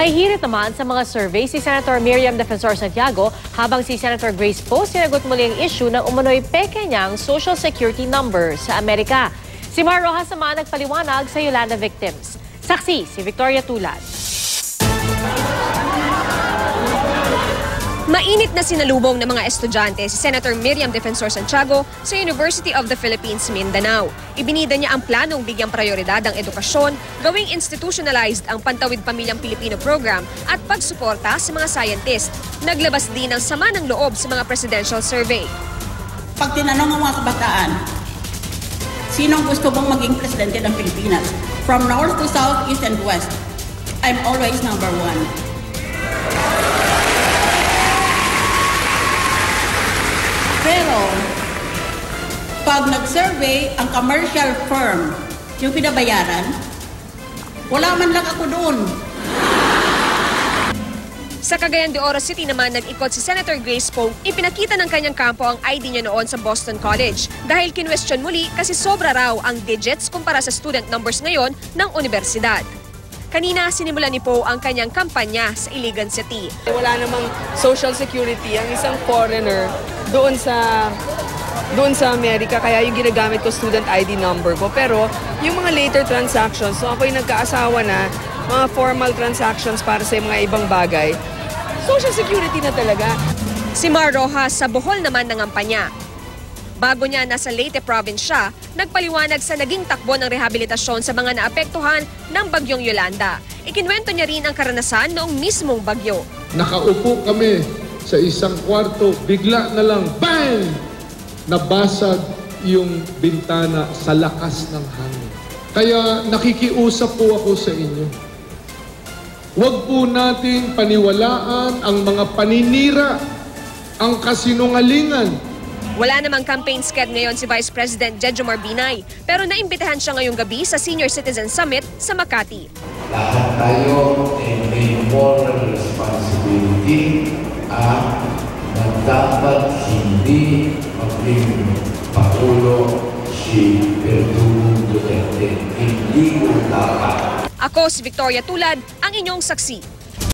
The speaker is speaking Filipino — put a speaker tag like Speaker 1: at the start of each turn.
Speaker 1: May hirit naman sa mga survey si Senator Miriam Defensor Santiago habang si Senator Grace Poe sinagot muli ang issue ng umano'y peke niyang Social Security number sa Amerika. Si Mar Rojas naman nagpaliwanag sa Yolanda victims. Saksi si Victoria Tulad.
Speaker 2: Mainit na sinalubong ng mga estudyante si Senator Miriam Defensor Santiago sa University of the Philippines, Mindanao. Ibinida niya ang planong bigyang prioridad ang edukasyon, gawing institutionalized ang Pantawid Pamilyang Pilipino program at pagsuporta sa mga scientist. Naglabas din ng sama ng loob sa mga presidential survey.
Speaker 3: Pag tinanong ang mga kabataan, sinong gusto bang maging presidente ng Pilipinas? From north to south, east and west, I'm always number one. Pero, pag nag-survey ang commercial firm, yung pinabayaran, wala man lang ako doon.
Speaker 2: Sa Cagayan de Oro City naman nag-ikot si Senator Grace Poe, ipinakita ng kanyang kampo ang ID niya noon sa Boston College dahil kinwestiyon muli kasi sobra raw ang digits kumpara sa student numbers ngayon ng universidad. Kanina, sinimulan ni Poe ang kanyang kampanya sa Iligan City.
Speaker 4: Wala namang social security ang isang foreigner doon sa Amerika, kaya yung ginagamit ko student ID number ko. Pero yung mga later transactions, so ako'y nagkaasawa na, mga formal transactions para sa mga ibang bagay, social security na talaga.
Speaker 2: Si Mar Rojas sa Bohol naman nangampanya. Bago niya nasa Leyte province siya, nagpaliwanag sa naging takbo ng rehabilitasyon sa mga naapektuhan ng bagyong Yolanda. Ikinwento niya rin ang karanasan noong mismong bagyo.
Speaker 5: Nakaupo kami sa isang kwarto, bigla na lang, bang! Nabasag yung bintana sa lakas ng hangin. Kaya nakikiusap po ako sa inyo. Huwag po natin paniwalaan ang mga paninira, ang kasinungalingan.
Speaker 2: Wala namang campaign sked ngayon si Vice President Jejomar Binay, pero naimbitahan siya ngayong gabi sa Senior Citizen Summit sa Makati.
Speaker 6: Lahat tayo may moral responsibility na dapat hindi maging Pangulo si Ferdinand Duterte. Hindi ko dapat.
Speaker 2: Ako si Victoria Tulad, ang inyong saksi.